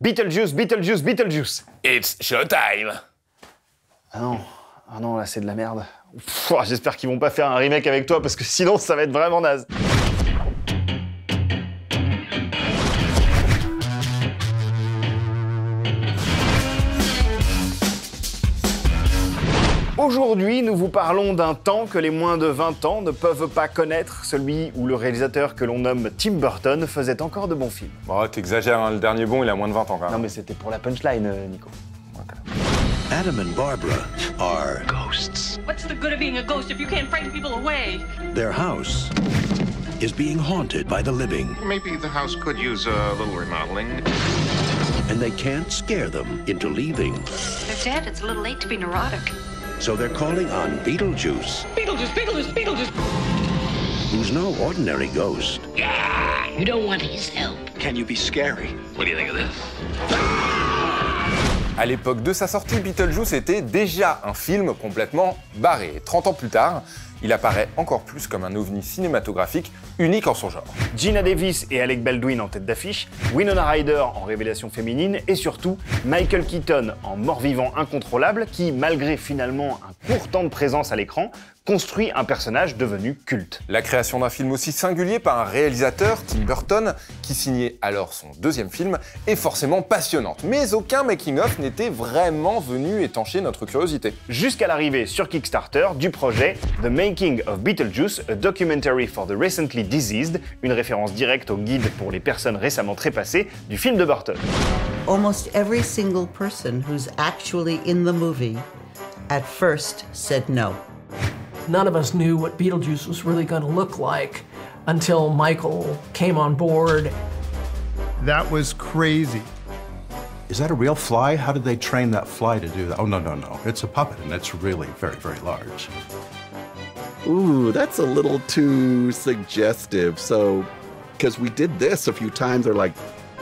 Beetlejuice, Beetlejuice, Beetlejuice. It's showtime. Ah non, là c'est de la merde. J'espère qu'ils vont pas faire un remake avec toi parce que sinon ça va être vraiment naze. Aujourd'hui, nous vous parlons d'un temps que les moins de 20 ans ne peuvent pas connaître, celui où le réalisateur que l'on nomme Tim Burton faisait encore de bons films. Bon, t'exagères, hein, le dernier bon, il a moins de 20 ans quand même. Non mais c'était pour la punchline, Nico. Adam and Barbara are Ghosts. What's the good of being a ghost if you can't frighten people away? their house is being haunted by the living, Maybe the house could use a little remodeling. and they can't scare them into leaving. They're dead. It's a little late to be neurotic. So they're calling on Beetlejuice, Beetlejuice, Beetlejuice, Beetlejuice! who's no ordinary ghost. You don't want his help. Can you be scary? What do you think of this? À l'époque de sa sortie, Beetlejuice était déjà un film complètement barré. 30 ans plus tard, il apparaît encore plus comme un ovni cinématographique unique en son genre. Geena Davis et Alec Baldwin en tête d'affiche, Winona Ryder en révélation féminine et surtout Michael Keaton en mort-vivant incontrôlable qui, malgré finalement un court temps de présence à l'écran, construit un personnage devenu culte. La création d'un film aussi singulier par un réalisateur, Tim Burton, qui signait alors son deuxième film, est forcément passionnante. Mais aucun making-of n'était vraiment venu étancher notre curiosité. Jusqu'à l'arrivée sur Kickstarter du projet The Making of Beetlejuice, a documentary for the recently diseased, une référence directe au guide pour les personnes récemment trépassées du film de Burton. Almost every single person who's actually in the movie at first said no. None of us knew what Beetlejuice was really going to look like until Michael came on board. That was crazy. Is that a real fly? How did they train that fly to do that? Oh, no. It's a puppet, and it's really very, very large. Ooh, that's a little too suggestive. So, because we did this a few times, they're like,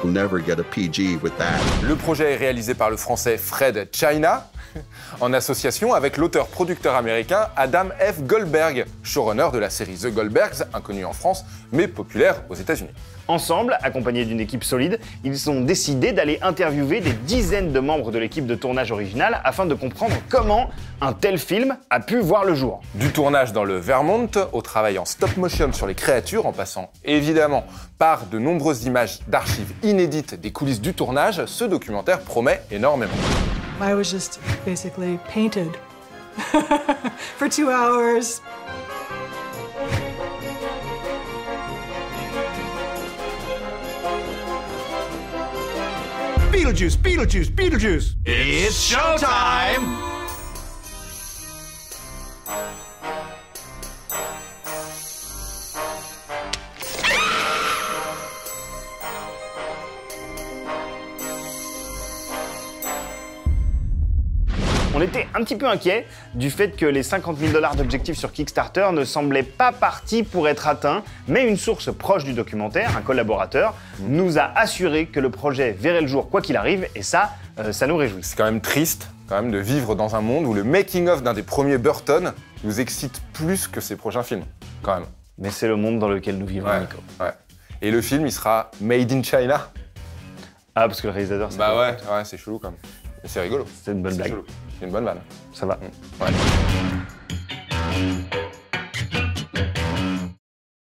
we'll never get a PG with that. Le projet est réalisé par le français Fred China, en association avec l'auteur-producteur américain Adam F. Goldberg, showrunner de la série The Goldbergs, inconnue en France, mais populaire aux États-Unis. Ensemble, accompagnés d'une équipe solide, ils ont décidé d'aller interviewer des dizaines de membres de l'équipe de tournage originale afin de comprendre comment un tel film a pu voir le jour. Du tournage dans le Vermont, au travail en stop-motion sur les créatures, en passant évidemment par de nombreuses images d'archives inédites des coulisses du tournage, ce documentaire promet énormément. I was just basically painted for 2 hours. Beetlejuice, Beetlejuice, Beetlejuice! It's showtime! On était un petit peu inquiet du fait que les 50 000 $ d'objectifs sur Kickstarter ne semblaient pas partis pour être atteints, mais une source proche du documentaire, un collaborateur, nous a assuré que le projet verrait le jour quoi qu'il arrive, et ça nous réjouit. C'est quand même triste de vivre dans un monde où le making-of d'un des premiers Burton nous excite plus que ses prochains films, quand même. Mais c'est le monde dans lequel nous vivons, Nico. Ouais. Et le film, il sera Made in China. Ah, parce que le réalisateur, c'est ouais, c'est chelou quand même. Mais c'est rigolo. C'est une bonne blague. C'est une bonne vanne. Ça va. Ouais.